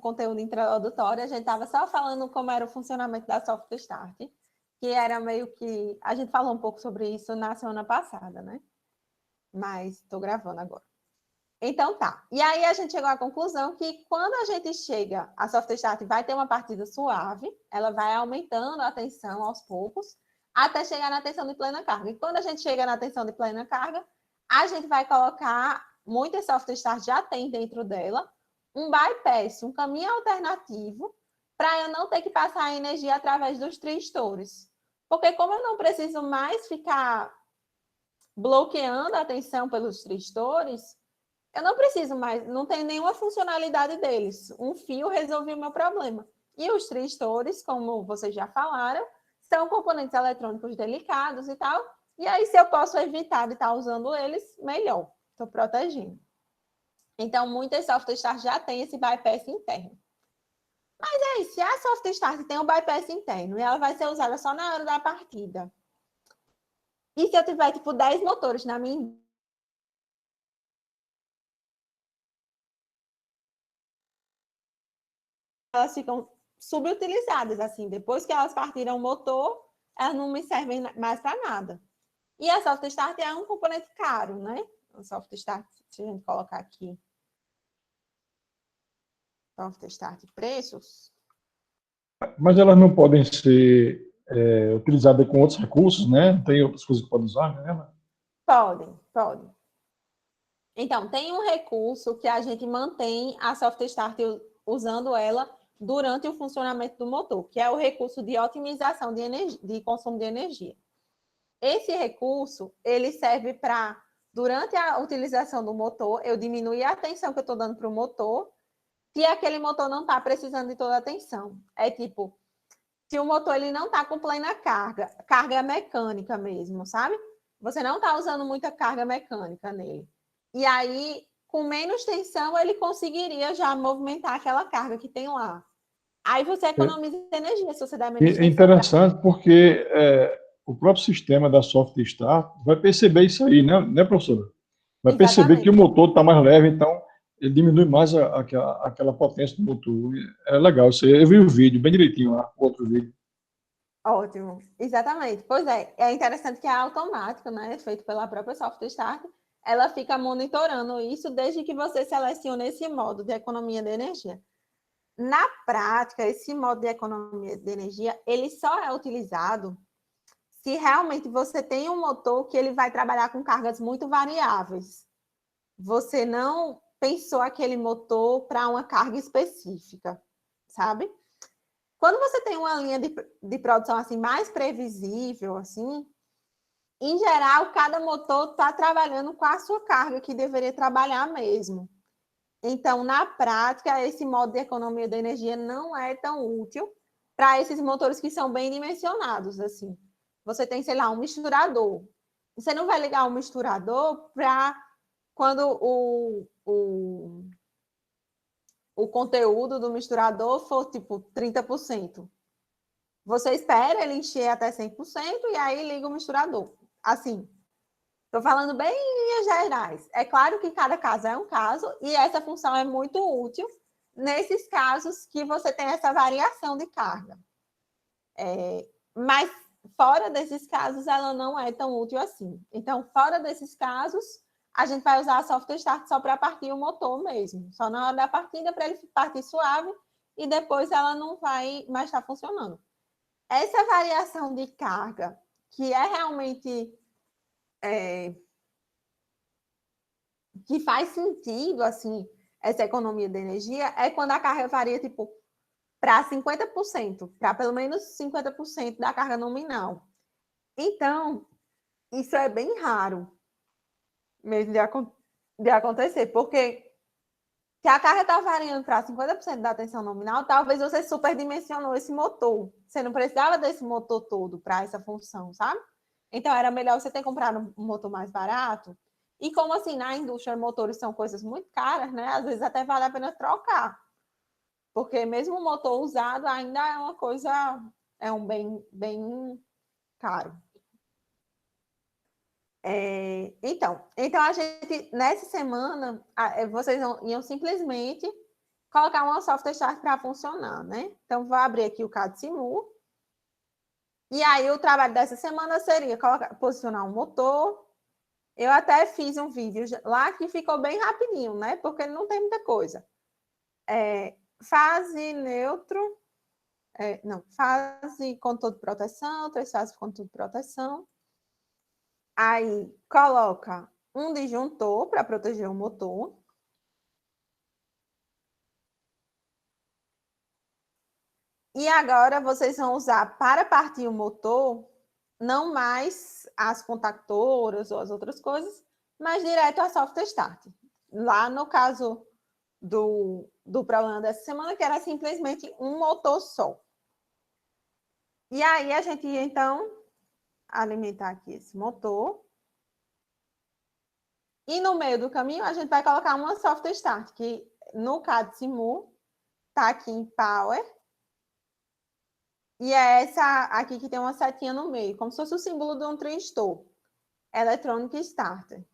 conteúdo introdutório, a gente estava só falando como era o funcionamento da Soft Start, que era meio que... A gente falou um pouco sobre isso na semana passada, né? Mas estou gravando agora. Então tá. E aí a gente chegou à conclusão que quando a gente chega, a Soft Start vai ter uma partida suave, ela vai aumentando a tensão aos poucos, até chegar na tensão de plena carga. E quando a gente chega na tensão de plena carga, a gente vai colocar, muitas Soft Start já tem dentro dela, um bypass, um caminho alternativo, para eu não ter que passar a energia através dos tristores. Porque como eu não preciso mais ficar bloqueando a tensão pelos tristores, eu não preciso mais, não tem nenhuma funcionalidade deles. Um fio resolveu o meu problema. E os tristores, como vocês já falaram, são componentes eletrônicos delicados e tal. E aí, se eu posso evitar de estar usando eles, melhor. Estou protegendo. Então, muitas soft start já têm esse bypass interno. Mas aí, se a soft start tem um bypass interno e ela vai ser usada só na hora da partida, e se eu tiver, tipo, 10 motores na minha... Elas ficam subutilizadas, assim. Depois que elas partiram o motor, elas não me servem mais para nada. E a Soft Start é um componente caro, né? A Soft Start, se a gente colocar aqui, Soft Start preços. Mas elas não podem ser utilizadas com outros recursos, né? Tem outras coisas que podem usar, né? Podem. Então, tem um recurso que a gente mantém a Soft Start usando ela durante o funcionamento do motor, que é o recurso de otimização de, de consumo de energia. Esse recurso, ele serve para, durante a utilização do motor, eu diminuir a tensão que eu estou dando para o motor, se aquele motor não está precisando de toda a tensão. É tipo, se o motor ele não está com plena carga mecânica mesmo, sabe? Você não está usando muita carga mecânica nele. E aí, com menos tensão, ele conseguiria já movimentar aquela carga que tem lá. Aí você economiza energia se você der menos tensão. É interessante porque o próprio sistema da Soft Start vai perceber isso aí, né, professora? Vai perceber que o motor está mais leve, então ele diminui mais aquela potência do motor. É legal, eu vi o vídeo bem direitinho lá, o outro vídeo. Ótimo, exatamente. Pois é interessante que é automático, né? Feito pela própria Soft Start. Ela fica monitorando isso desde que você selecione esse modo de economia de energia. Na prática, esse modo de economia de energia, ele só é utilizado se realmente você tem um motor que ele vai trabalhar com cargas muito variáveis. Você não pensou aquele motor para uma carga específica, sabe? Quando você tem uma linha de produção assim mais previsível, assim, em geral, cada motor está trabalhando com a sua carga que deveria trabalhar mesmo. Então, na prática, esse modo de economia de energia não é tão útil para esses motores que são bem dimensionados, assim. Você tem, sei lá, um misturador. Você não vai ligar um misturador para quando o conteúdo do misturador for, tipo, 30%. Você espera ele encher até 100% e aí liga o misturador. Assim, estou falando bem em linhas gerais. É claro que cada caso é um caso e essa função é muito útil nesses casos que você tem essa variação de carga. Mas fora desses casos, ela não é tão útil assim. Então, fora desses casos, a gente vai usar a Soft Start só para partir o motor mesmo. Só na hora da partida, para ele partir suave e depois ela não vai mais estar funcionando. Essa variação de carga, que é realmente que faz sentido, assim, essa economia de energia, é quando a carga varia, tipo, para 50%, para pelo menos 50% da carga nominal. Então, isso é bem raro mesmo de acontecer, porque se a carga está variando para 50% da tensão nominal, talvez você superdimensionou esse motor. Você não precisava desse motor todo para essa função, sabe? Então, era melhor você ter comprado um motor mais barato. E como assim, na indústria, motores são coisas muito caras, né? Às vezes até vale a pena trocar. Porque mesmo o motor usado ainda é uma coisa, é um bem caro. Então a gente, nessa semana, vocês iam simplesmente colocar uma software start para funcionar, né? Então, vou abrir aqui o CAD Simu. E aí, o trabalho dessa semana seria posicionar um motor. Eu até fiz um vídeo lá que ficou bem rapidinho, né? Porque não tem muita coisa. Fase neutro. Fase controle de proteção, 3 fases de controle de proteção. Aí, coloca um disjuntor para proteger o motor. E agora vocês vão usar para partir o motor, não mais as contactoras ou as outras coisas, mas direto a software start. Lá no caso do problema dessa semana, que era simplesmente um motor só. E aí a gente ia, então, alimentar aqui esse motor. E no meio do caminho, a gente vai colocar uma software start, que no CAD Simu está aqui em Power. E é essa aqui que tem uma setinha no meio, como se fosse o símbolo de um transistor. Electronic Starter.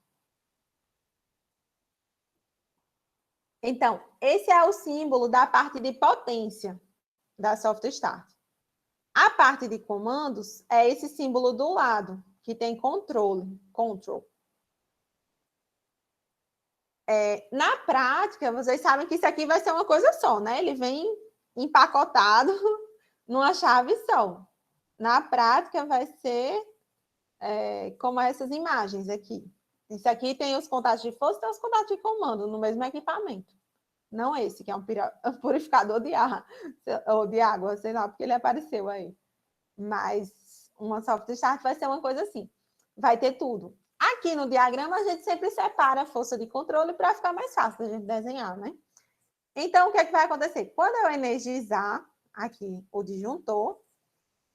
Então, esse é o símbolo da parte de potência da software start. A parte de comandos é esse símbolo do lado, que tem controle, control. Na prática, vocês sabem que isso aqui vai ser uma coisa só, né? Ele vem empacotado numa chave só. Na prática, vai ser como essas imagens aqui. Isso aqui tem os contatos de força e tem os contatos de comando no mesmo equipamento. Não esse, que é um purificador de ar, ou de água, sei lá, porque ele apareceu aí. Mas uma software start vai ser uma coisa assim. Vai ter tudo. Aqui no diagrama, a gente sempre separa a força de controle para ficar mais fácil da gente desenhar, né? Então, o que é que vai acontecer? Quando eu energizar aqui o disjuntor,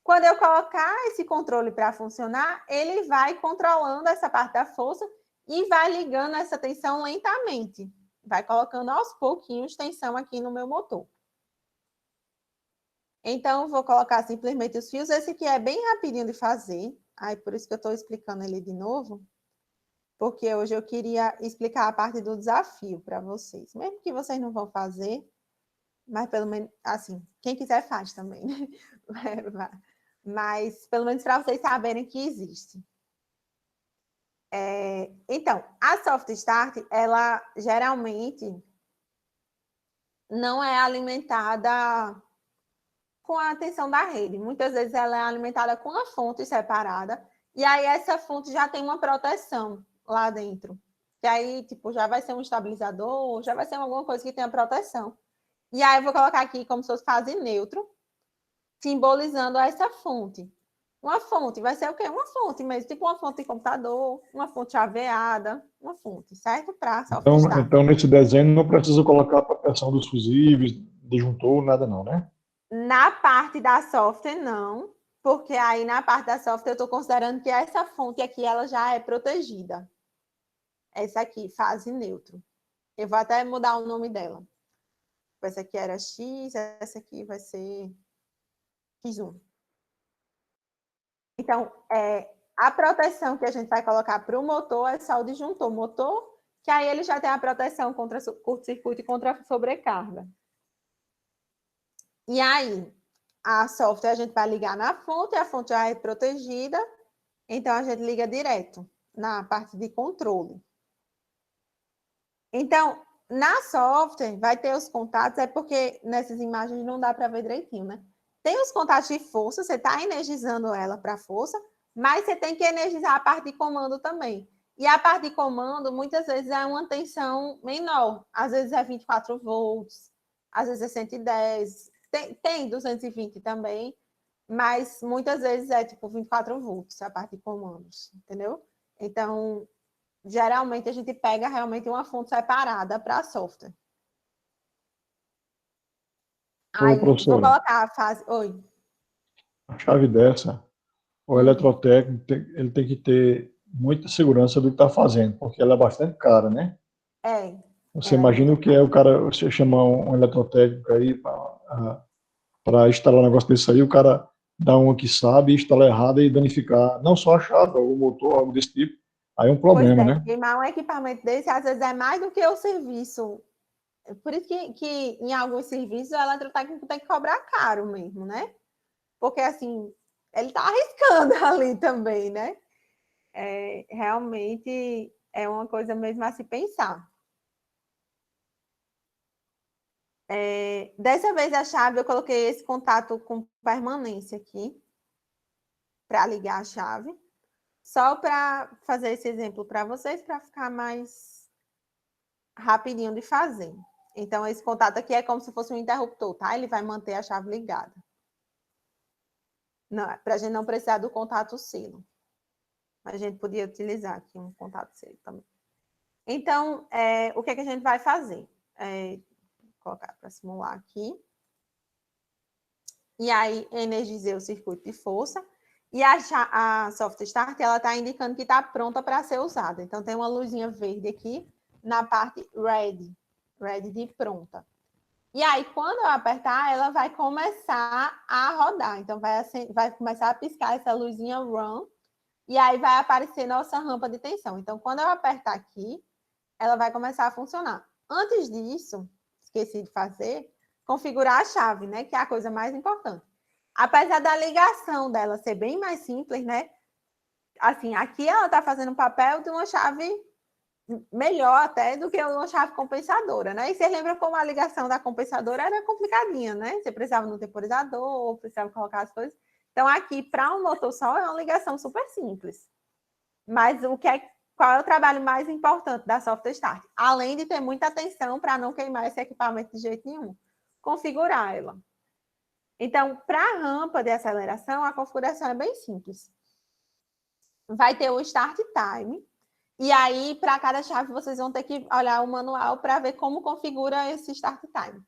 quando eu colocar esse controle para funcionar, ele vai controlando essa parte da força e vai ligando essa tensão lentamente. Vai colocando aos pouquinhos tensão aqui no meu motor. Então, vou colocar simplesmente os fios. Esse aqui é bem rapidinho de fazer. Aí, por isso que eu estou explicando ele de novo. Porque hoje eu queria explicar a parte do desafio para vocês. Mesmo que vocês não vão fazer, mas pelo menos, assim, quem quiser faz também, né? Mas pelo menos para vocês saberem que existe. Então, a soft start, ela geralmente não é alimentada com a tensão da rede. Muitas vezes ela é alimentada com a fonte separada, e aí essa fonte já tem uma proteção lá dentro. Que aí, tipo, já vai ser um estabilizador, já vai ser alguma coisa que tenha proteção. E aí eu vou colocar aqui como se fosse fase neutro, simbolizando essa fonte. Uma fonte vai ser o quê? Uma fonte mesmo, tipo uma fonte de computador, uma fonte chaveada, uma fonte, certo? Para então, nesse desenho não precisa colocar a proteção dos fusíveis, disjuntor, nada não, né? Na parte da software, não, porque aí na parte da software eu estou considerando que essa fonte aqui ela já é protegida. Essa aqui, fase neutro. Eu vou até mudar o nome dela. Essa aqui era X, essa aqui vai ser X1. Então, a proteção que a gente vai colocar para o motor é só o disjuntor motor, que aí ele já tem a proteção contra curto-circuito e contra sobrecarga. E aí, a software a gente vai ligar na fonte, a fonte já é protegida, então a gente liga direto na parte de controle. Então, na software, vai ter os contatos, é porque nessas imagens não dá para ver direitinho, né? Tem os contatos de força, você está energizando ela para força, mas você tem que energizar a parte de comando também. E a parte de comando, muitas vezes, é uma tensão menor. Às vezes é 24 volts, às vezes é 110, tem 220 também, mas muitas vezes é tipo 24 volts a parte de comandos, entendeu? Então, geralmente a gente pega realmente uma fonte separada para software. Aí, vou colocar a fase... Oi. A chave dessa, o eletrotécnico, ele tem que ter muita segurança do que está fazendo, porque ela é bastante cara, né? Você imagina o que é o cara, você chamar um eletrotécnico aí para instalar um negócio desse aí, o cara dá uma que sabe, instala errado e danificar não só a chave, o motor, algo desse tipo. Aí é um problema, né? Queimar um equipamento desse, às vezes, é mais do que o serviço Por isso que em alguns serviços o eletrotécnico tem que cobrar caro mesmo, né? Porque, assim, ele está arriscando ali também, né? Realmente é uma coisa mesmo a se pensar. Dessa vez a chave, eu coloquei esse contato com permanência aqui, para ligar a chave. Só para fazer esse exemplo para vocês, para ficar mais rapidinho de fazer. Então, esse contato aqui é como se fosse um interruptor, tá? Ele vai manter a chave ligada. Para a gente não precisar do contato selo. A gente podia utilizar aqui um contato selo também. Então, o que é que a gente vai fazer? Vou colocar para simular aqui. E aí, energizei o circuito de força. E a Soft Start, ela está indicando que está pronta para ser usada. Então, tem uma luzinha verde aqui na parte Ready de pronta. E aí, quando eu apertar, ela vai começar a rodar. Então, vai começar a piscar essa luzinha Run. E aí, vai aparecer nossa rampa de tensão. Então, quando eu apertar aqui, ela vai começar a funcionar. Antes disso, esqueci de fazer, configurar a chave, né? Que é a coisa mais importante. Apesar da ligação dela ser bem mais simples, né? Assim, aqui ela está fazendo o papel de uma chave melhor até do que uma chave compensadora, né? E você lembra como a ligação da compensadora era complicadinha, né? Você precisava no temporizador, precisava colocar as coisas. Então, aqui, para um motor só, é uma ligação super simples. Mas qual é o trabalho mais importante da Soft Start? Além de ter muita atenção para não queimar esse equipamento de jeito nenhum, configurar ela. Então, para a rampa de aceleração, a configuração é bem simples. Vai ter o Start Time, e aí, para cada chave, vocês vão ter que olhar o manual para ver como configura esse Start Time.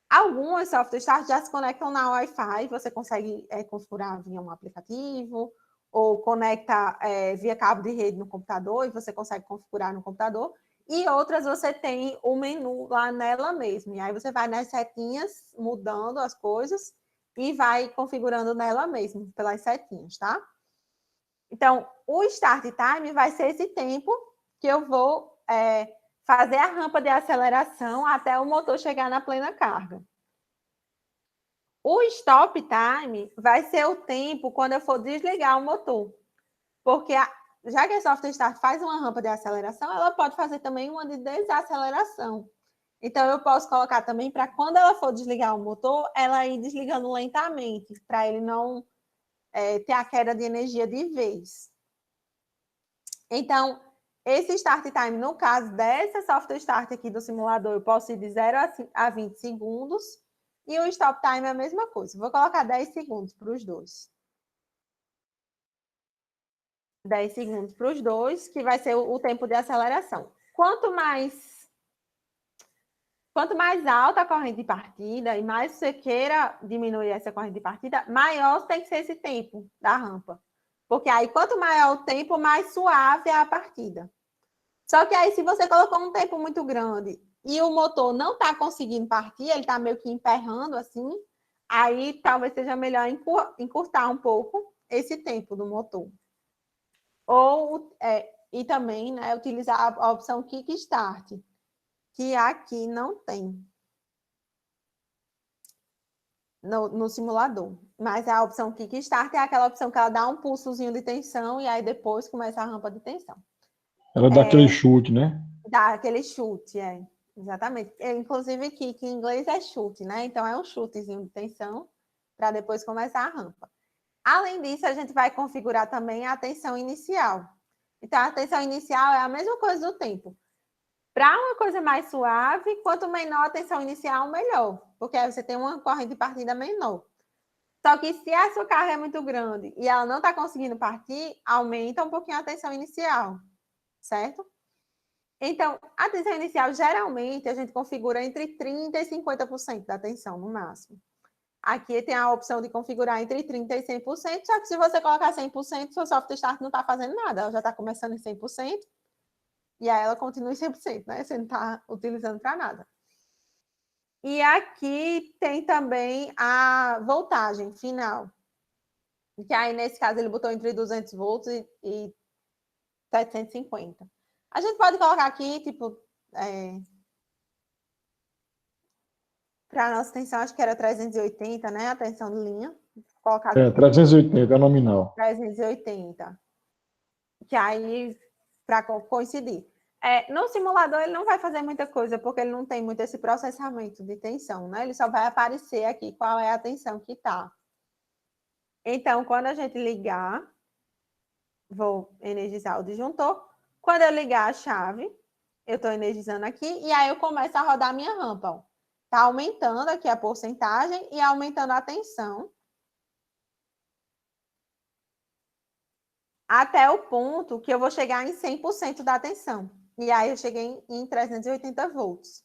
Algumas Soft Start já se conectam na Wi-Fi, você consegue configurar via um aplicativo, ou conecta via cabo de rede no computador, e você consegue configurar no computador. E outras você tem o menu lá nela mesmo. E aí você vai nas setinhas, mudando as coisas, e vai configurando nela mesmo, pelas setinhas, tá? Então, o Start Time vai ser esse tempo que eu vou fazer a rampa de aceleração até o motor chegar na plena carga. O Stop Time vai ser o tempo quando eu for desligar o motor. Porque, já que a Soft Start faz uma rampa de aceleração, ela pode fazer também uma de desaceleração. Então, eu posso colocar também para quando ela for desligar o motor, ela ir desligando lentamente, para ele não ter a queda de energia de vez. Então, esse Start Time, no caso dessa Soft Start aqui do simulador, eu posso ir de 0 a 20 segundos. E o Stop Time é a mesma coisa. Vou colocar 10 segundos para os dois. 10 segundos para os dois, que vai ser o tempo de aceleração. Quanto mais alta a corrente de partida e mais você queira diminuir essa corrente de partida, maior tem que ser esse tempo da rampa. Porque aí, quanto maior o tempo, mais suave é a partida. Só que aí, se você colocou um tempo muito grande e o motor não está conseguindo partir, ele está meio que emperrando assim, aí talvez seja melhor encurtar um pouco esse tempo do motor. E também, né, utilizar a opção Kickstart, que aqui não tem no simulador. Mas a opção Kickstart é aquela opção que ela dá um pulsozinho de tensão e aí depois começa a rampa de tensão. Ela dá aquele chute, né? Dá aquele chute, exatamente. Inclusive, kick em inglês é chute, né? Então, é um chutezinho de tensão para depois começar a rampa. Além disso, a gente vai configurar também a tensão inicial. Então, a tensão inicial é a mesma coisa do tempo. Para uma coisa mais suave, quanto menor a tensão inicial, melhor. Porque aí você tem uma corrente de partida menor. Só que se a sua carga é muito grande e ela não está conseguindo partir, aumenta um pouquinho a tensão inicial, certo? Então, a tensão inicial, geralmente, a gente configura entre 30% e 50% da tensão, no máximo. Aqui tem a opção de configurar entre 30% e 100%, só que se você colocar 100%, seu Soft Start não está fazendo nada, ela já está começando em 100%, e aí ela continua em 100%, né? Você não está utilizando para nada. E aqui tem também a voltagem final, que aí, nesse caso, ele botou entre 200 volts e 750. A gente pode colocar aqui, tipo, Para a nossa tensão, acho que era 380, né? A tensão de linha. Colocar 380 é nominal. 380. Que aí, para coincidir. No simulador, ele não vai fazer muita coisa, porque ele não tem muito esse processamento de tensão, né? Ele só vai aparecer aqui qual é a tensão que está. Então, quando a gente ligar, vou energizar o disjuntor. Quando eu ligar a chave, eu estou energizando aqui, e aí eu começo a rodar a minha rampa. Está aumentando aqui a porcentagem e aumentando a tensão. Até o ponto que eu vou chegar em 100% da tensão. E aí eu cheguei em 380 volts.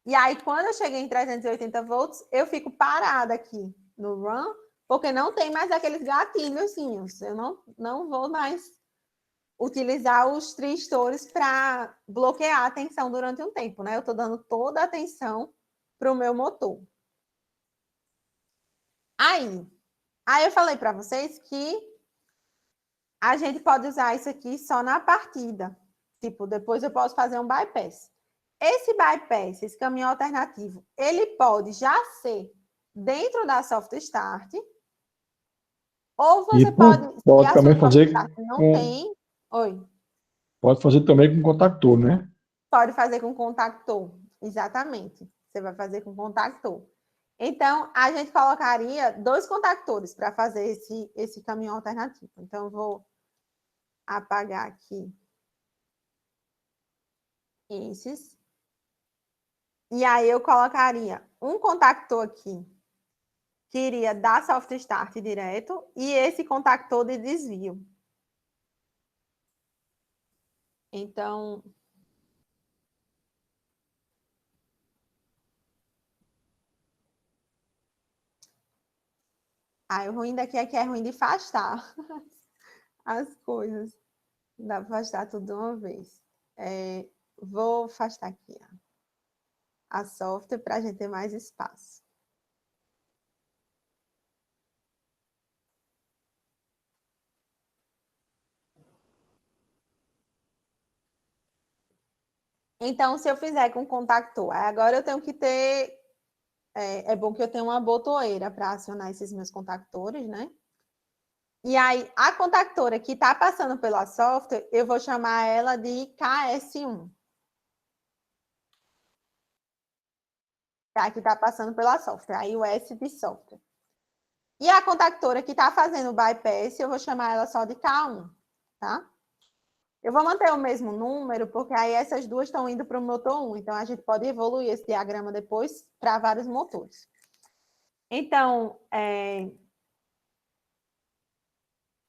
E aí, quando eu cheguei em 380 volts, eu fico parada aqui no run, porque não tem mais aqueles gatilhos. Eu não vou mais utilizar os tristores para bloquear a tensão durante um tempo, né? Eu estou dando toda a atenção para o meu motor. Aí eu falei para vocês que a gente pode usar isso aqui só na partida. Tipo, depois eu posso fazer um bypass. Esse bypass, esse caminho alternativo, ele pode já ser dentro da soft start, ou você pode pode também fazer não tem. Oi. Pode fazer também com contactor, né? Pode fazer com contactor, exatamente. Você vai fazer com contactor. Então, a gente colocaria 2 contactores para fazer esse caminho alternativo. Então, eu vou apagar aqui esses. E aí, eu colocaria um contactor aqui, que iria dar soft start direto, e esse contactor de desvio. Então, o ruim daqui é que é ruim de afastar as coisas. Dá para afastar tudo de uma vez. Vou afastar aqui a software para a gente ter mais espaço. Então, se eu fizer com contactor, agora eu tenho que ter... É bom que eu tenha uma botoeira para acionar esses meus contactores, né? E aí, a contactora que está passando pela software, eu vou chamar ela de KS1. Tá? Que está passando pela software. Aí o S de software. E a contactora que está fazendo o bypass, eu vou chamar ela só de K1, tá? Eu vou manter o mesmo número, porque aí essas duas estão indo para o motor 1. Então, a gente pode evoluir esse diagrama depois para vários motores. Então,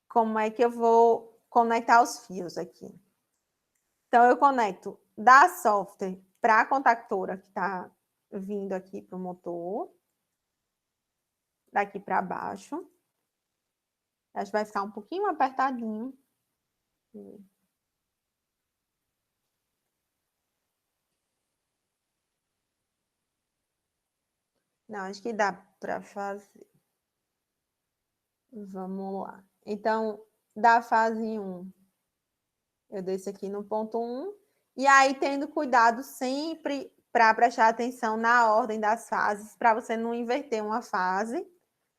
como é que eu vou conectar os fios aqui? Então, eu conecto da software para a contactora que está vindo aqui para o motor. Daqui para baixo. Acho que vai ficar um pouquinho apertadinho. Não, acho que dá para fazer. Vamos lá. Então, da fase 1, eu desço aqui no ponto 1. E aí, tendo cuidado sempre para prestar atenção na ordem das fases, para você não inverter uma fase.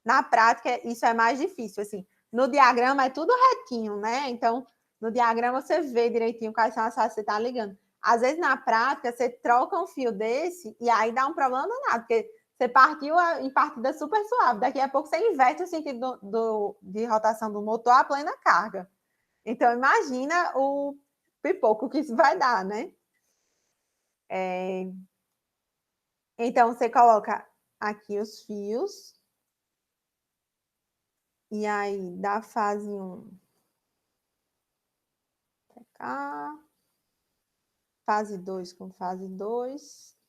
Na prática, isso é mais difícil. Assim, no diagrama é tudo retinho, né? Então, no diagrama você vê direitinho quais são as fases que você está ligando. Às vezes, na prática, você troca um fio desse e aí dá um problema danado, porque você partiu em partida super suave. Daqui a pouco você inverte o sentido de rotação do motor à plena carga. Então, imagina o pipoco que isso vai dar, né? Então, você coloca aqui os fios. E aí, da fase 1 para cá. Fase 2 com fase 2.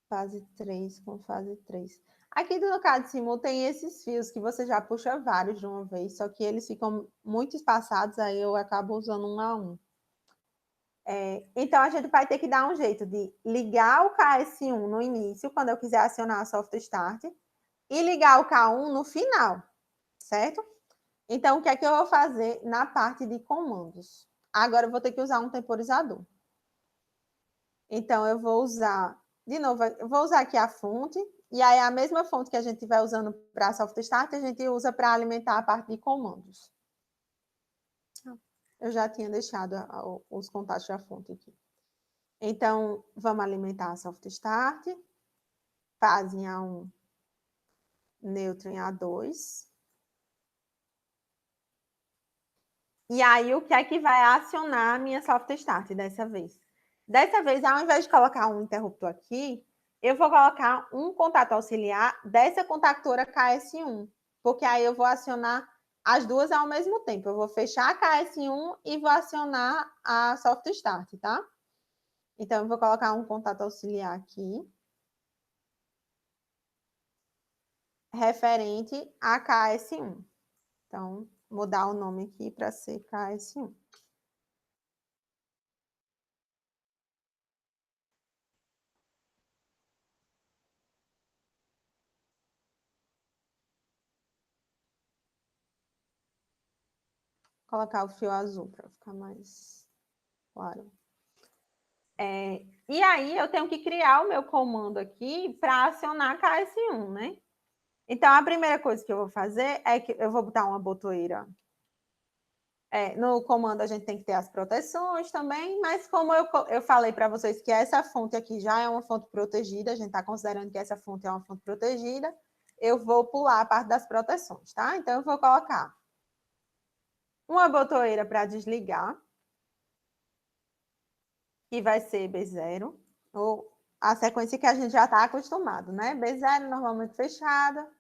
Fase 3 com fase 3. Aqui no caso de Simu tem esses fios que você já puxa vários de uma vez, só que eles ficam muito espaçados, aí eu acabo usando um a um. Então, a gente vai ter que dar um jeito de ligar o KS1 no início, quando eu quiser acionar a Soft Start, e ligar o K1 no final, certo? Então, o que é que eu vou fazer na parte de comandos? Agora, eu vou ter que usar um temporizador. Então, eu vou usar De novo, eu vou usar aqui a fonte, e aí a mesma fonte que a gente vai usando para a Soft Start, a gente usa para alimentar a parte de comandos. Eu já tinha deixado os contatos da fonte aqui. Então, vamos alimentar a Soft Start, fase em A1, neutro em A2. E aí, o que é que vai acionar a minha Soft Start dessa vez? Dessa vez, ao invés de colocar um interruptor aqui, eu vou colocar um contato auxiliar dessa contactora KS1, porque aí eu vou acionar as duas ao mesmo tempo. Eu vou fechar a KS1 e vou acionar a Soft Start, tá? Então, eu vou colocar um contato auxiliar aqui, referente a KS1. Então, mudar o nome aqui para ser KS1. Colocar o fio azul para ficar mais claro. E aí, eu tenho que criar o meu comando aqui para acionar KS1, né? Então, a primeira coisa que eu vou fazer é que eu vou botar uma botoeira. No comando, a gente tem que ter as proteções também, mas como eu falei para vocês que essa fonte aqui já é uma fonte protegida, a gente está considerando que essa fonte é uma fonte protegida, eu vou pular a parte das proteções, tá? Então, eu vou colocar uma botoeira para desligar, que vai ser B0, ou a sequência que a gente já está acostumado, né? B0 normalmente fechada,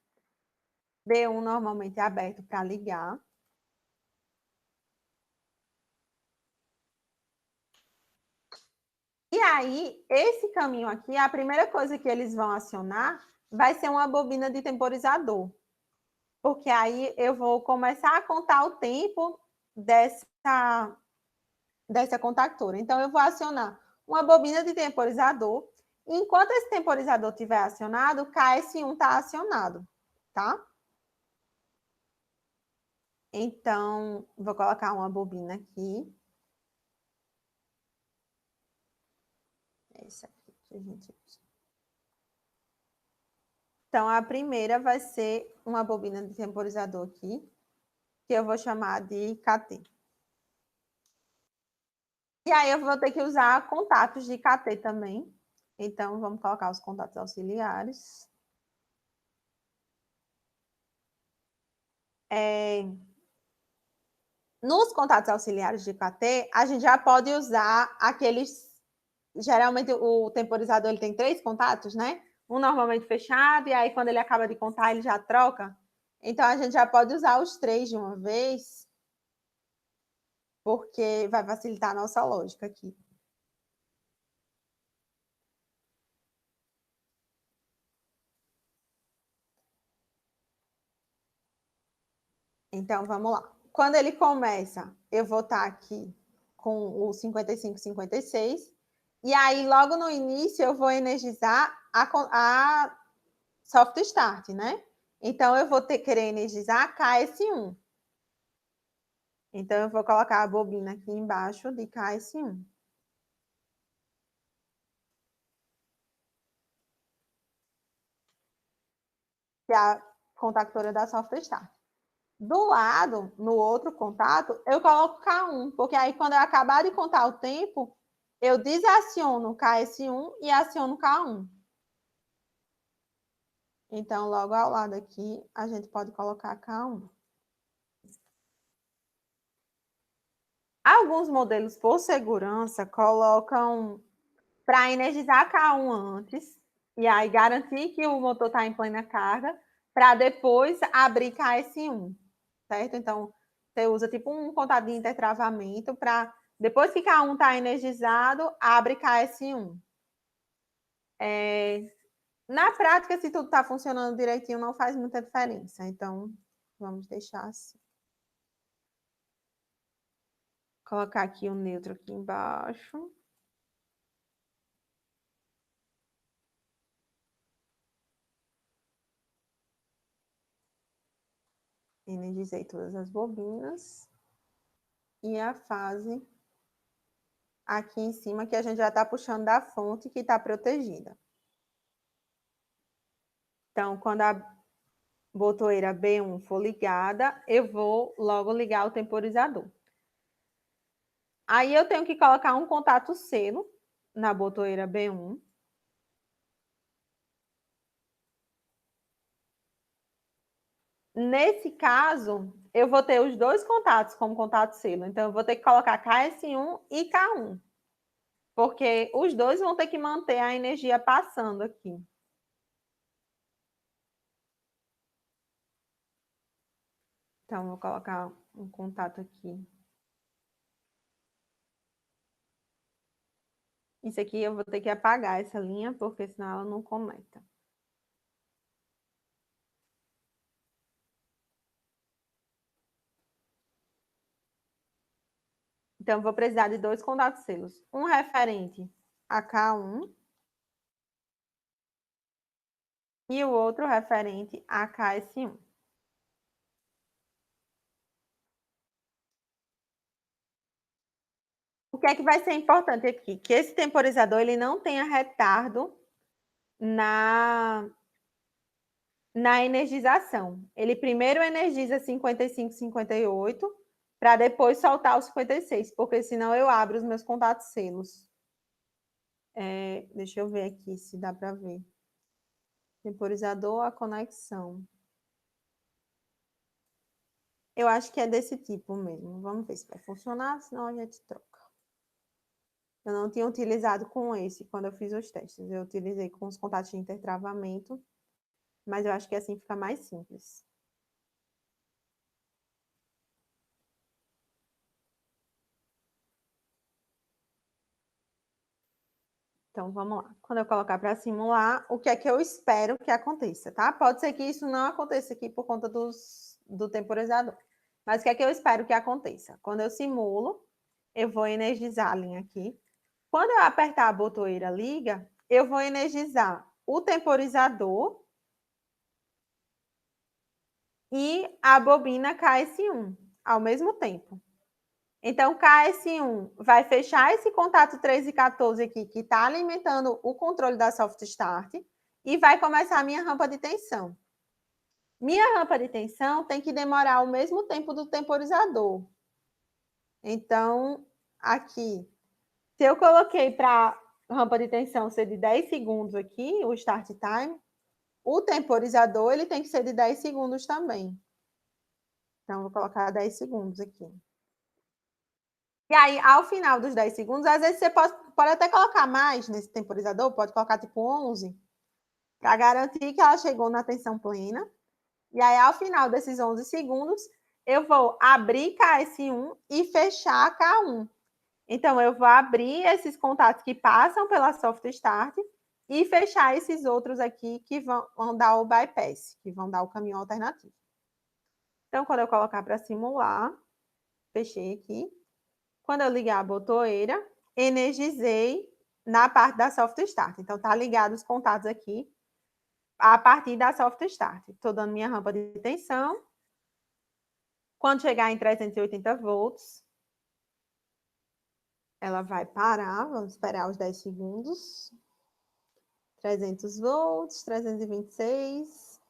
B1 normalmente aberto para ligar. E aí, esse caminho aqui, a primeira coisa que eles vão acionar vai ser uma bobina de temporizador. Porque aí eu vou começar a contar o tempo dessa contactora. Então, eu vou acionar uma bobina de temporizador. Enquanto esse temporizador estiver acionado, o KS1 está acionado, tá? Então, vou colocar uma bobina aqui. Essa aqui que a gente usa. Então, a primeira vai ser uma bobina de temporizador aqui, que eu vou chamar de KT. E aí, eu vou ter que usar contatos de KT também. Então, vamos colocar os contatos auxiliares. Nos contatos auxiliares de KT, a gente já pode usar aqueles... Geralmente, o temporizador ele tem 3 contatos, né? Um normalmente fechado, e aí quando ele acaba de contar, ele já troca. Então, a gente já pode usar os 3 de uma vez, porque vai facilitar a nossa lógica aqui. Então, vamos lá. Quando ele começa, eu vou estar aqui com o 55, 56. E aí, logo no início, eu vou energizar a soft start, né? Então, eu vou querer energizar a KS1. Então, eu vou colocar a bobina aqui embaixo de KS1. Que é a contactora da soft start. Do lado, no outro contato, eu coloco K1, porque aí quando eu acabar de contar o tempo, eu desaciono KS1 e aciono K1. Então, logo ao lado aqui, a gente pode colocar K1. Alguns modelos, por segurança, colocam para energizar K1 antes, e aí garantir que o motor está em plena carga, para depois abrir KS1, certo? Então, você usa tipo um contato de intertravamento para, depois que K1 está energizado, abre KS1. Na prática, se tudo está funcionando direitinho, não faz muita diferença. Então, vamos deixar assim. Colocar aqui o neutro aqui embaixo. Energizei todas as bobinas. E a fase aqui em cima, que a gente já está puxando da fonte que está protegida. Então, quando a botoeira B1 for ligada, eu vou logo ligar o temporizador. Aí eu tenho que colocar um contato selo na botoeira B1. Nesse caso, eu vou ter os dois contatos como contato selo. Então, eu vou ter que colocar KS1 e K1. Porque os dois vão ter que manter a energia passando aqui. Então, vou colocar um contato aqui. Isso aqui eu vou ter que apagar essa linha, porque senão ela não conecta. Então, eu vou precisar de dois contatos selos. Um referente a K1 e o outro referente a KS1. O que é que vai ser importante aqui? Que esse temporizador ele não tenha retardo na energização. Ele primeiro energiza 55, 58, para depois soltar os 56, porque senão eu abro os meus contatos selos. Deixa eu ver aqui se dá para ver. Temporizador, a conexão. Eu acho que é desse tipo mesmo. Vamos ver se vai funcionar, senão a gente troca. Eu não tinha utilizado com esse quando eu fiz os testes. Eu utilizei com os contatos de intertravamento, mas eu acho que assim fica mais simples. Então, vamos lá. Quando eu colocar para simular, o que é que eu espero que aconteça, tá? Pode ser que isso não aconteça aqui por conta do temporizador. Mas o que é que eu espero que aconteça? Quando eu simulo, eu vou energizar a linha aqui. Quando eu apertar a botoeira liga, eu vou energizar o temporizador e a bobina KS1 ao mesmo tempo. Então, KS1 vai fechar esse contato 13 e 14 aqui, que está alimentando o controle da Soft Start, e vai começar a minha rampa de tensão. Minha rampa de tensão tem que demorar o mesmo tempo do temporizador. Então, aqui, se eu coloquei para rampa de tensão ser de 10 segundos aqui, o start time, o temporizador ele tem que ser de 10 segundos também. Então, vou colocar 10 segundos aqui. E aí, ao final dos 10 segundos, às vezes você pode até colocar mais nesse temporizador, pode colocar tipo 11, para garantir que ela chegou na tensão plena. E aí, ao final desses 11 segundos, eu vou abrir KS1 e fechar K1. Então, eu vou abrir esses contatos que passam pela soft start e fechar esses outros aqui que vão dar o bypass, que vão dar o caminho alternativo. Então, quando eu colocar para simular, fechei aqui. Quando eu ligar a botoeira, energizei na parte da soft start. Então, tá ligado os contatos aqui a partir da soft start. Estou dando minha rampa de tensão. Quando chegar em 380 volts, ela vai parar. Vamos esperar os 10 segundos. 300 volts, 326,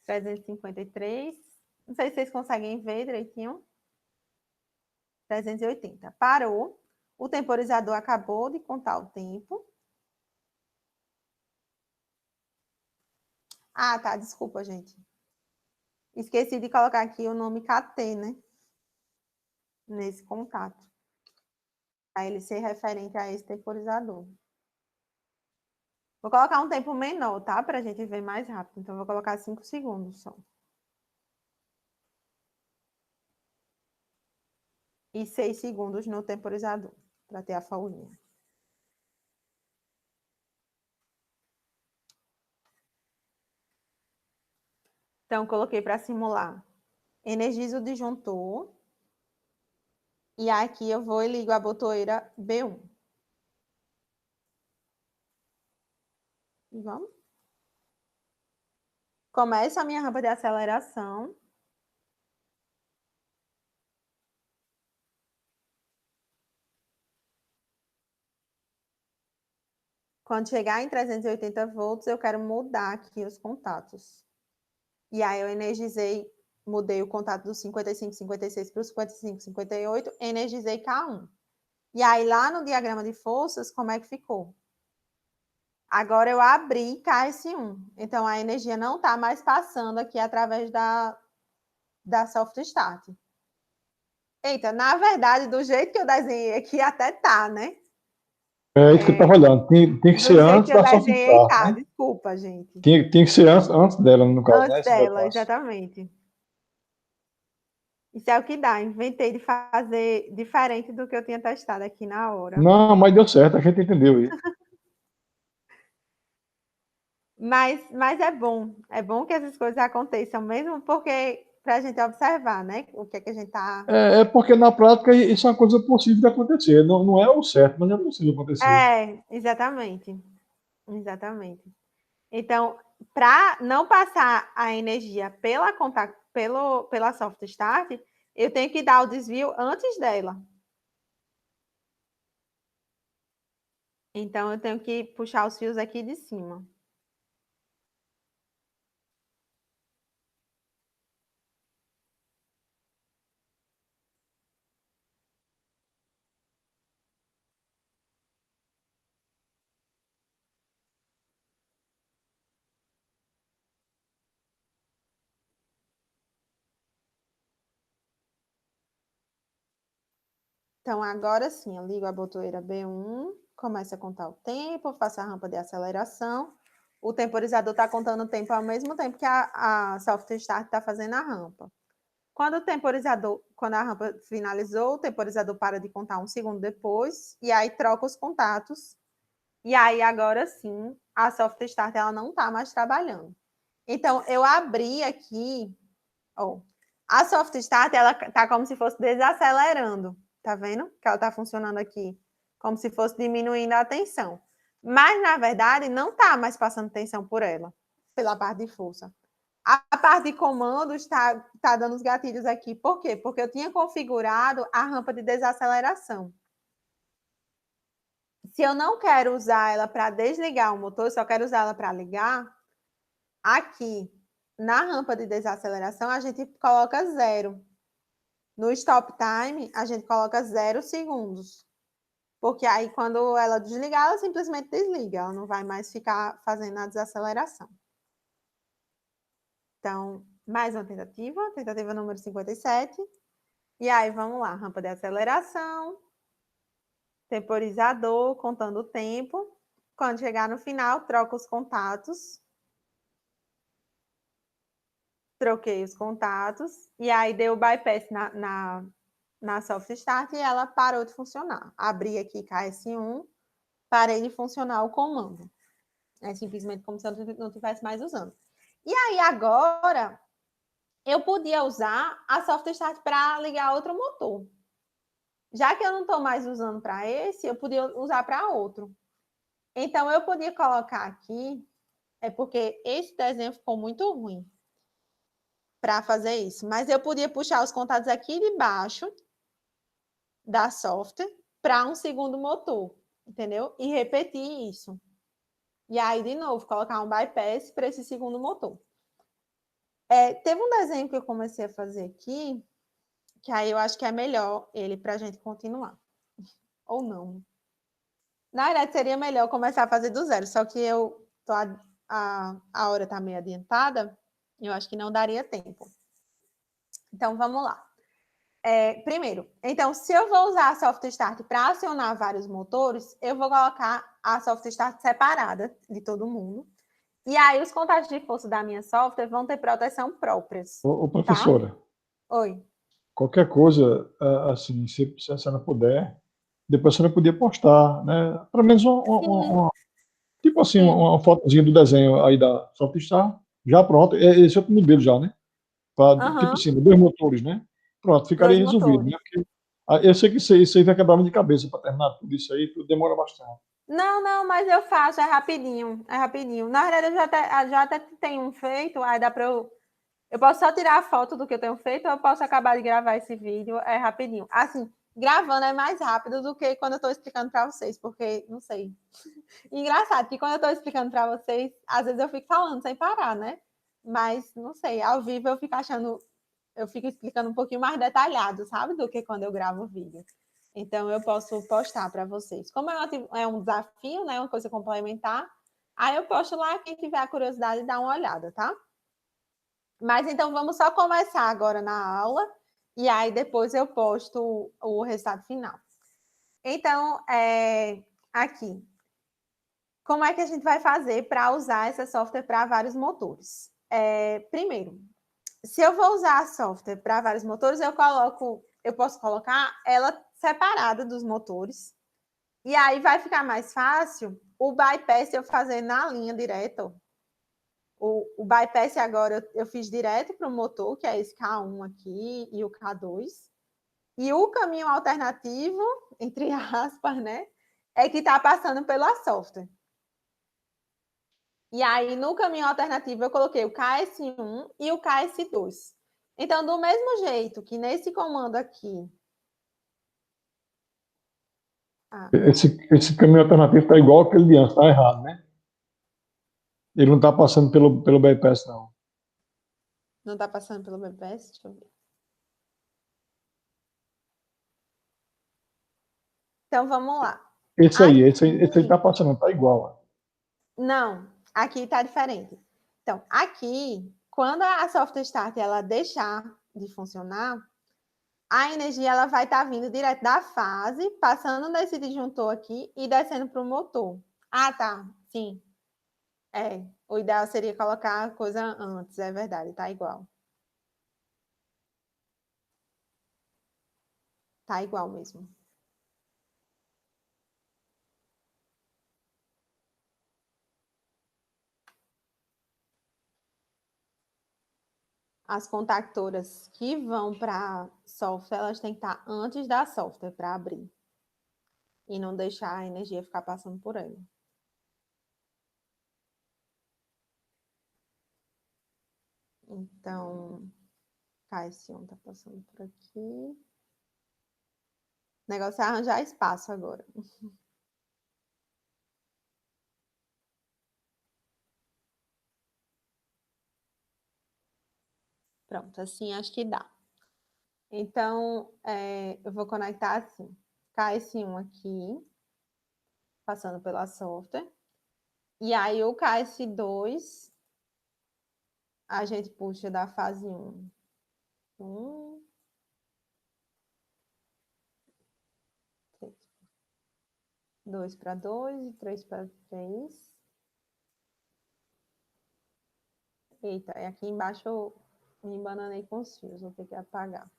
353. Não sei se vocês conseguem ver direitinho. 380. Parou. O temporizador acabou de contar o tempo. Ah, tá. Desculpa, gente. Esqueci de colocar aqui o nome KT, né? Nesse contato. Para ele ser referente a esse temporizador. Vou colocar um tempo menor, tá? Para a gente ver mais rápido. Então, vou colocar 5 segundos só. E 6 segundos no temporizador, para ter a folguinha. Então, coloquei para simular. Energizo o disjuntor. E aqui eu vou e ligo a botoeira B1. Vamos? Começa a minha rampa de aceleração. quando chegar em 380 volts, eu quero mudar aqui os contatos. E aí eu energizei, mudei o contato do 55, 56 para o 55, 58, energizei K1. E aí lá no diagrama de forças, como é que ficou? Agora eu abri KS1. Então a energia não está mais passando aqui através da soft start. Eita, na verdade, do jeito que eu desenhei aqui, até tá, né? É isso que eu estava olhando. Tem que ser Do jeito antes que eu da soft desenhei, start, tá. né? Desculpa, gente. Tem que ser antes dela, no caso, né? Antes Esse dela, bypass. exatamente. Isso é o que dá. Inventei de fazer diferente do que eu tinha testado aqui na hora. Não, mas deu certo, a gente entendeu isso. Mas é bom. É bom que essas coisas aconteçam mesmo, porque para a gente observar, né? O que é que a gente está. É porque na prática isso é uma coisa possível de acontecer. Não, não é o certo, mas é possível acontecer. É, exatamente. Exatamente. Então, para não passar a energia pela soft start, eu tenho que dar o desvio antes dela. Então, eu tenho que puxar os fios aqui de cima. Então, agora sim, eu ligo a botoeira B1, começo a contar o tempo, faço a rampa de aceleração. O temporizador está contando o tempo ao mesmo tempo que a soft start está fazendo a rampa. Quando a rampa finalizou, o temporizador para de contar 1 segundo depois, e aí troca os contatos. E aí, agora sim, a soft start ela não está mais trabalhando. Então, eu abri aqui, ó, a soft start ela está como se fosse desacelerando. Tá vendo? Que ela está funcionando aqui como se fosse diminuindo a tensão. Mas, na verdade, não está mais passando tensão por ela, pela parte de força. A parte de comando está dando os gatilhos aqui. Por quê? Porque eu tinha configurado a rampa de desaceleração. Se eu não quero usar ela para desligar o motor, eu só quero usar ela para ligar, aqui na rampa de desaceleração a gente coloca 0. No stop time, a gente coloca 0 segundos. Porque aí, quando ela desligar, ela simplesmente desliga. Ela não vai mais ficar fazendo a desaceleração. Então, mais uma tentativa número 57. E aí, vamos lá. Rampa de aceleração, temporizador, contando o tempo. Quando chegar no final, troca os contatos. Troquei os contatos. E aí, deu o bypass na soft start e ela parou de funcionar. Abri aqui KS1, parei de funcionar o comando. É simplesmente como se eu não estivesse mais usando. E aí, agora, eu podia usar a soft start para ligar outro motor. Já que eu não estou mais usando para esse, eu podia usar para outro. Então, eu podia colocar aqui, porque esse desenho ficou muito ruim para fazer isso, mas eu podia puxar os contatos aqui de baixo da software para um segundo motor, entendeu? E repetir isso. E aí, de novo, colocar um bypass para esse segundo motor. Teve um desenho que eu comecei a fazer aqui, que aí eu acho que é melhor ele para a gente continuar. Ou não. Na verdade, seria melhor começar a fazer do zero, só que a hora está meio adiantada, eu acho que não daria tempo. Então, vamos lá. Primeiro, então, se eu vou usar a soft start para acionar vários motores, eu vou colocar a soft start separada de todo mundo. E aí, os contatos de força da minha software vão ter proteção próprias. Ô, Tá? professora, Oi. qualquer coisa, assim, se a senhora puder, depois a senhora podia postar, né? Pelo menos tipo assim, Sim. uma fotozinha do desenho aí da Softstar, já pronto. Esse é outro modelo já, né? Tipo Uhum. assim, 2 motores, né? Pronto, ficaria 2 resolvido, motores. né? Porque, eu sei que isso aí vai quebrar muito de cabeça para terminar tudo isso aí, tudo demora bastante. Não, mas eu faço, é rapidinho, é rapidinho. Na verdade, eu já até tenho um feito, aí dá para eu posso só tirar a foto do que eu tenho feito, ou eu posso acabar de gravar esse vídeo, é rapidinho. Assim, gravando é mais rápido do que quando eu estou explicando para vocês, porque, não sei. Engraçado que quando eu estou explicando para vocês, às vezes eu fico falando sem parar, né? Mas, não sei, ao vivo eu fico achando, eu fico explicando um pouquinho mais detalhado, sabe? Do que quando eu gravo o vídeo. Então, eu posso postar para vocês. Como é um desafio, né? Uma coisa complementar, aí eu posto lá, quem tiver a curiosidade, dá uma olhada, tá? Mas então vamos só começar agora na aula e aí depois eu posto o resultado final. Então, aqui, como é que a gente vai fazer para usar esse software para vários motores? Primeiro, se eu vou usar software para vários motores, eu posso colocar ela separada dos motores. E aí vai ficar mais fácil o bypass eu fazer na linha direto. O bypass agora eu fiz direto para o motor, que é esse K1 aqui e o K2. E o caminho alternativo, entre aspas, né, é que está passando pela software. E aí, no caminho alternativo, eu coloquei o KS1 e o KS2. Então, do mesmo jeito que nesse comando aqui... Esse caminho alternativo está igual aquele de antes, está errado, né? Ele não está passando pelo bypass, não. Não está passando pelo bypass? Deixa eu ver. Então, vamos lá. Esse aí está passando, está igual. Não, aqui está diferente. Então, aqui, quando a software start ela deixar de funcionar, a energia ela vai estar vindo direto da fase, passando nesse disjuntor aqui e descendo para o motor. Ah, tá. Sim. O ideal seria colocar a coisa antes, é verdade, tá igual. Tá igual mesmo. As contactoras que vão para software, elas têm que estar antes da software para abrir. E não deixar a energia ficar passando por ela. Então, KS1 tá passando por aqui. O negócio é arranjar espaço agora. Pronto, assim acho que dá. Então, eu vou conectar assim. KS1 aqui, passando pela software. E aí, o KS2, a gente puxa da fase 1. 2 para 2 e 3 para 3. Eita, e aqui embaixo eu me embananei com os fios, vou ter que apagar.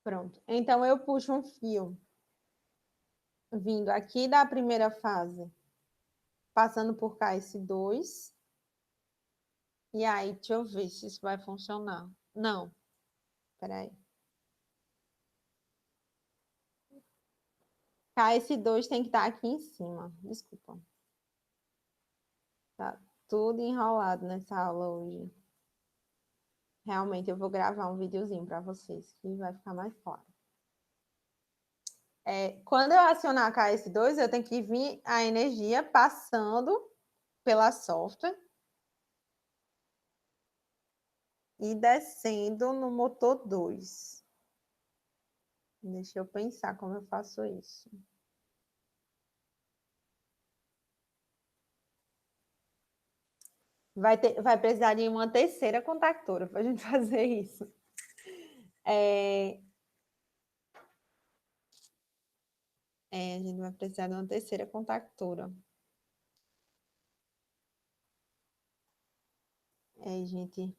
Pronto. Então, eu puxo um fio vindo aqui da primeira fase, passando por KS2. E aí, deixa eu ver se isso vai funcionar. Não, peraí. KS2 tem que estar aqui em cima. Desculpa. Tá tudo enrolado nessa aula hoje. Realmente, eu vou gravar um videozinho para vocês, que vai ficar mais claro. Quando eu acionar a KS2, eu tenho que vir a energia passando pela software e descendo no motor 2. Deixa eu pensar como eu faço isso. Vai precisar de uma terceira contactora para a gente fazer isso. A gente vai precisar de uma terceira contactora. Gente.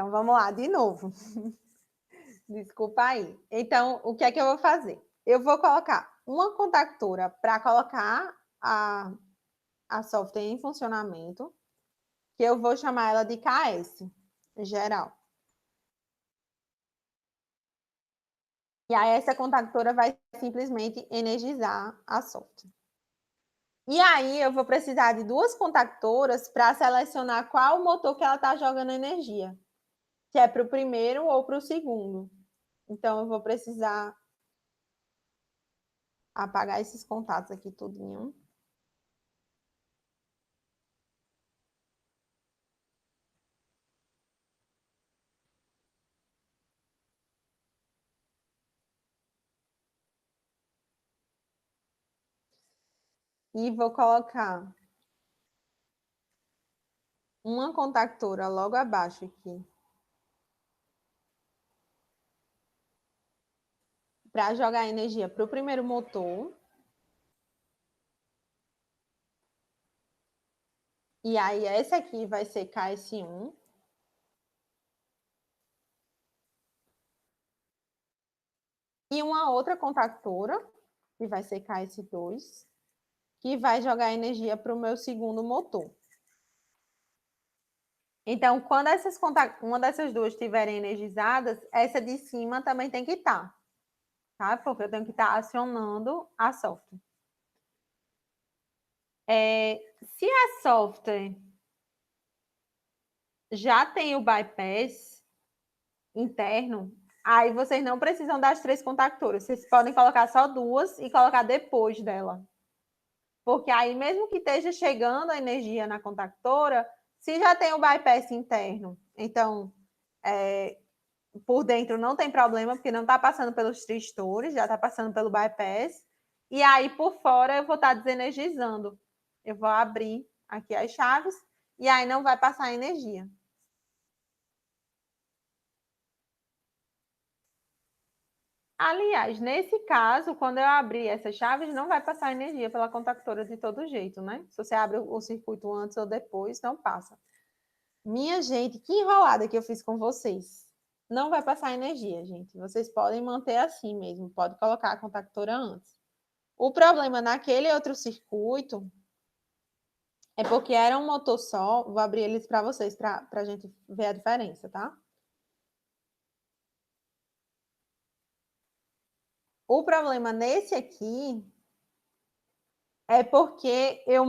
Então, vamos lá, de novo. Desculpa aí. Então, o que é que eu vou fazer? Eu vou colocar uma contactora para colocar a software em funcionamento, que eu vou chamar ela de KS, geral. E aí, essa contactora vai simplesmente energizar a software. E aí, eu vou precisar de duas contactoras para selecionar qual motor que ela está jogando energia, se é para o primeiro ou para o segundo. Então, eu vou precisar apagar esses contatos aqui tudinho. E vou colocar uma contactora logo abaixo aqui, para jogar energia para o primeiro motor. E aí, essa aqui vai ser KS1. E uma outra contactora, que vai ser KS2, que vai jogar energia para o meu segundo motor. Então, quando uma dessas duas estiverem energizadas, essa de cima também tem que estar, tá? Porque eu tenho que estar acionando a software. Se a software já tem o bypass interno, aí vocês não precisam das três contactoras. Vocês podem colocar só duas e colocar depois dela. Porque aí, mesmo que esteja chegando a energia na contactora, se já tem o bypass interno, então, por dentro não tem problema, porque não está passando pelos tristores, já está passando pelo bypass. E aí, por fora, eu vou estar desenergizando. Eu vou abrir aqui as chaves e aí não vai passar energia. Aliás, nesse caso, quando eu abrir essas chaves, não vai passar energia pela contactora de todo jeito, né? Se você abre o circuito antes ou depois, não passa. Minha gente, que enrolada que eu fiz com vocês. Não vai passar energia, gente. Vocês podem manter assim mesmo, pode colocar a contactora antes. O problema naquele outro circuito é porque era um motor só. Vou abrir eles para vocês, para a gente ver a diferença, tá? O problema nesse aqui é porque eu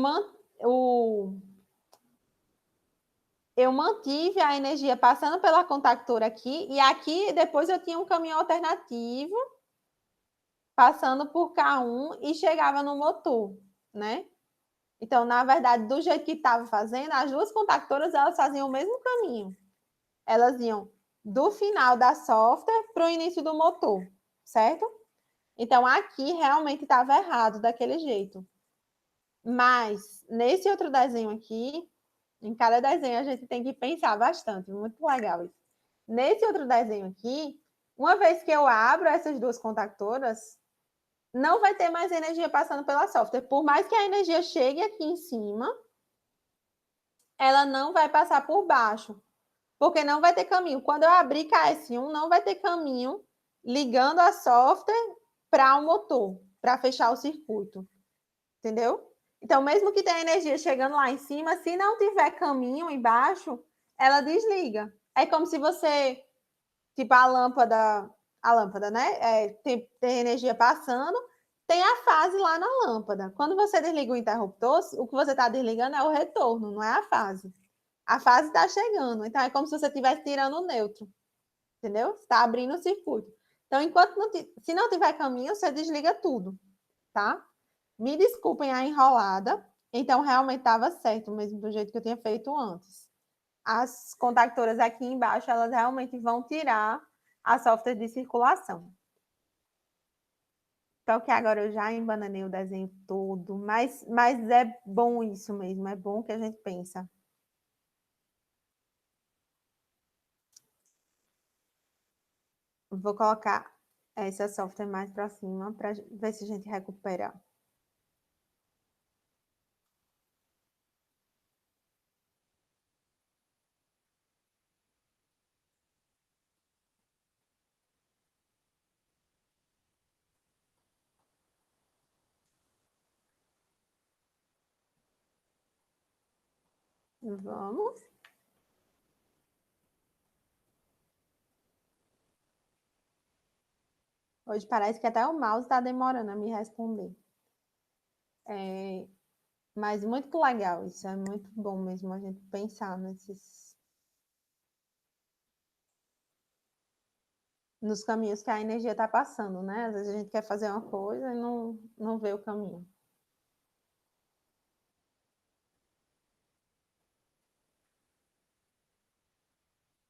mantive a energia passando pela contactora aqui, e aqui depois eu tinha um caminho alternativo passando por K1 e chegava no motor, né? Então, na verdade, do jeito que estava fazendo, as duas contactoras elas faziam o mesmo caminho. Elas iam do final da software para o início do motor, certo? Então, aqui realmente estava errado daquele jeito. Mas, nesse outro desenho aqui, em cada desenho a gente tem que pensar bastante, muito legal isso. Nesse outro desenho aqui, uma vez que eu abro essas duas contactoras, não vai ter mais energia passando pela software. Por mais que a energia chegue aqui em cima, ela não vai passar por baixo, porque não vai ter caminho. Quando eu abrir KS1, não vai ter caminho ligando a software para o motor, para fechar o circuito. Entendeu? Então, mesmo que tenha energia chegando lá em cima, se não tiver caminho embaixo, ela desliga. É como se você, tipo, a lâmpada, né? Tem energia passando, tem a fase lá na lâmpada. Quando você desliga o interruptor, o que você está desligando é o retorno, não é a fase. A fase está chegando, então é como se você estivesse tirando o neutro, entendeu? Está abrindo o circuito. Então, se não tiver caminho, você desliga tudo, tá? Me desculpem a enrolada, então realmente estava certo mesmo do jeito que eu tinha feito antes. As contactoras aqui embaixo, elas realmente vão tirar a software de circulação. Só que agora eu já embananei o desenho todo, mas é bom isso mesmo, é bom que a gente pensa. Vou colocar essa software mais para cima para ver se a gente recupera. Vamos. Hoje parece que até o mouse está demorando a me responder. Mas muito legal, isso é muito bom mesmo a gente pensar nos caminhos que a energia está passando, né? Às vezes a gente quer fazer uma coisa e não vê o caminho.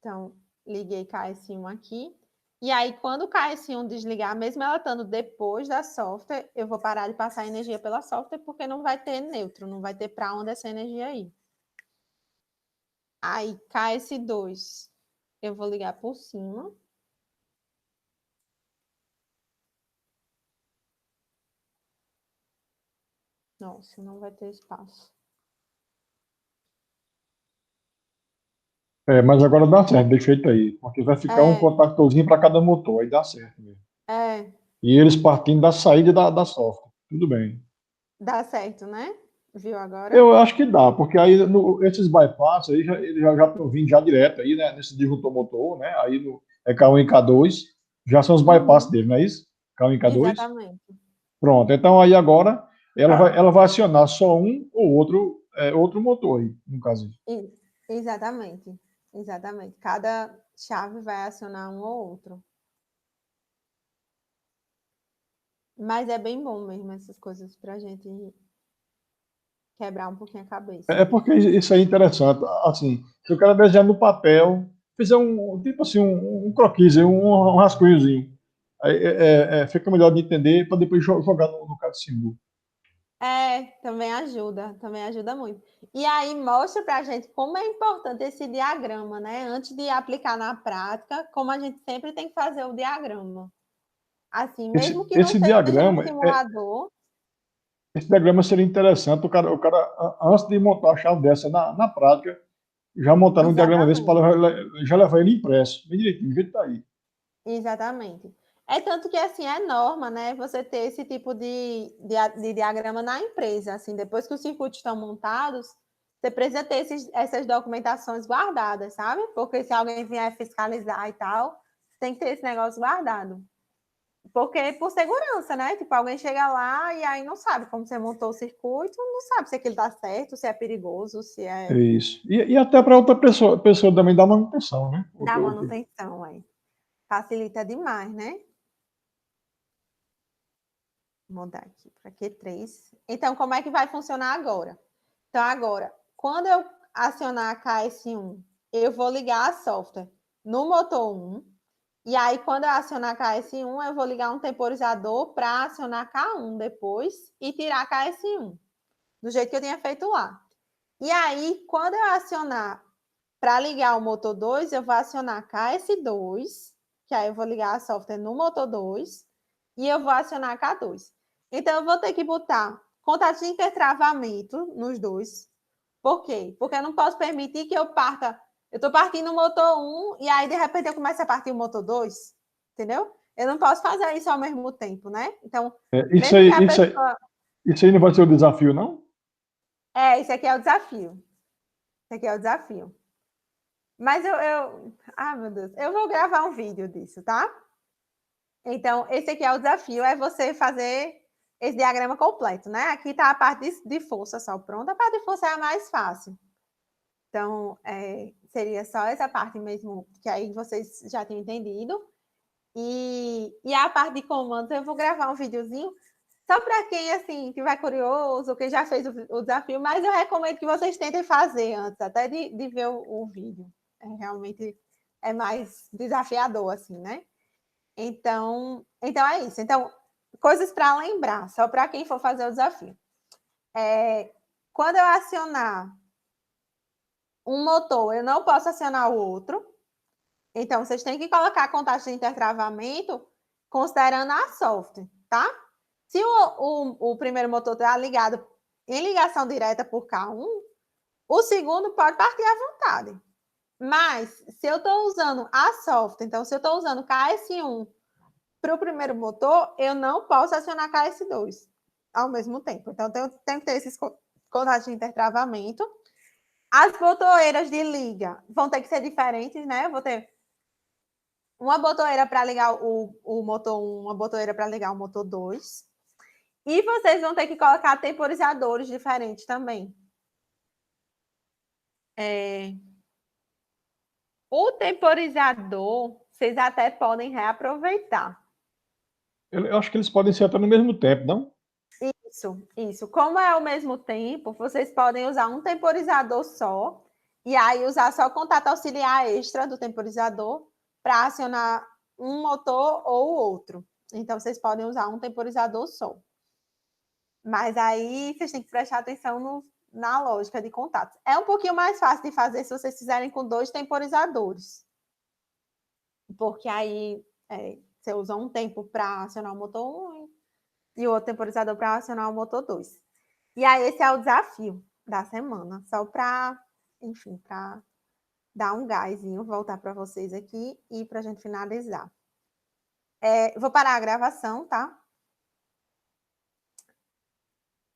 Então, liguei KS1 aqui. E aí, quando o KS1 desligar, mesmo ela estando depois da software, eu vou parar de passar energia pela software, porque não vai ter neutro, não vai ter para onde essa energia ir. Aí, KS2, eu vou ligar por cima. Nossa, não vai ter espaço. Mas agora dá certo, deixa feito aí, porque vai ficar um contactorzinho para cada motor, aí dá certo mesmo. E eles partindo da saída da software, tudo bem. Dá certo, né? Viu agora? Eu acho que dá, porque aí esses bypass aí eles já estão vindo já direto aí, né? Nesse disjuntor motor, né? Aí no K1 e K2 já são os bypass dele, não é isso? K1 e K2? Exatamente. Pronto. Então aí agora ela vai acionar só um ou outro motor aí, no caso. Exatamente. Exatamente. Cada chave vai acionar um ou outro. Mas é bem bom mesmo essas coisas para a gente quebrar um pouquinho a cabeça. É porque isso aí é interessante. Assim, se o cara desenhar no papel, fizer tipo assim, um croquis, um rascunhozinho, aí, fica melhor de entender para depois jogar no caso símbolo. Também ajuda muito. E aí mostra para a gente como é importante esse diagrama, né? Antes de aplicar na prática, como a gente sempre tem que fazer o diagrama. Assim, mesmo que não Esse seja no diagrama, simulador. esse diagrama seria interessante, o cara antes de montar a chave dessa na prática, já montar um diagrama desse Exatamente. para já levar ele impresso, bem direitinho, do jeito que tá aí. Exatamente. É tanto que, assim, é norma, né? Você ter esse tipo de diagrama na empresa. Assim, depois que os circuitos estão montados, você precisa ter essas documentações guardadas, sabe? Porque se alguém vier fiscalizar e tal, tem que ter esse negócio guardado. Porque por segurança, né? Tipo, alguém chega lá e aí não sabe como você montou o circuito, não sabe se aquilo está certo, se é perigoso, se É é isso. E até para outra pessoa também dar manutenção, né? da manutenção aí. Facilita demais, né? Vou mudar aqui para Q3. Então, como é que vai funcionar agora? Então, agora, quando eu acionar a KS1, eu vou ligar a software no motor 1. E aí, quando eu acionar a KS1, eu vou ligar um temporizador para acionar K1 depois e tirar a KS1, do jeito que eu tinha feito lá. E aí, quando eu acionar para ligar o motor 2, eu vou acionar KS2, que aí eu vou ligar a software no motor 2, e eu vou acionar K2. Então, eu vou ter que botar contato de intertravamento nos dois. Por quê? Porque eu não posso permitir que eu parta. Eu estou partindo o motor 1 e aí, de repente, eu começo a partir o motor 2. Entendeu? Eu não posso fazer isso ao mesmo tempo, né? Então, Isso mesmo que aí, a isso aí, pessoa. isso aí não vai ser o desafio, não? Esse aqui é o desafio. Esse aqui é o desafio. Mas ai, meu Deus, eu vou gravar um vídeo disso, tá? Então, esse aqui é o desafio, é você fazer esse diagrama completo, né? Aqui está a parte de força só pronta, a parte de força é a mais fácil. Então, seria só essa parte mesmo, que aí vocês já tinham entendido. E a parte de comandos, eu vou gravar um videozinho só para quem, assim, tiver curioso, quem já fez o desafio, mas eu recomendo que vocês tentem fazer antes, até de ver o vídeo. Realmente é mais desafiador, assim, né? Então é isso. Então, coisas para lembrar, só para quem for fazer o desafio. Quando eu acionar um motor, eu não posso acionar o outro. Então, vocês têm que colocar a contagem de intertravamento considerando a software, tá? Se o primeiro motor está ligado em ligação direta por K1, o segundo pode partir à vontade. Mas, se eu estou usando a software, então, se eu estou usando KS1 para o primeiro motor, eu não posso acionar KS2 ao mesmo tempo. Então, tenho que ter esses contatos de intertravamento. As botoeiras de liga vão ter que ser diferentes, né? Eu vou ter uma botoeira para ligar o motor 1, uma botoeira para ligar o motor 2. E vocês vão ter que colocar temporizadores diferentes também. O temporizador, vocês até podem reaproveitar. Eu acho que eles podem ser até no mesmo tempo, não? Isso. Como é ao mesmo tempo, vocês podem usar um temporizador só e aí usar só contato auxiliar extra do temporizador para acionar um motor ou outro. Então, vocês podem usar um temporizador só. Mas aí vocês têm que prestar atenção na lógica de contatos. É um pouquinho mais fácil de fazer se vocês fizerem com 2 temporizadores. Porque aí você usa um tempo para acionar o motor 1 e o outro temporizador para acionar o motor 2. E aí esse é o desafio da semana, só para, enfim, para dar um gásinho, voltar para vocês aqui e para a gente finalizar. Vou parar a gravação, tá?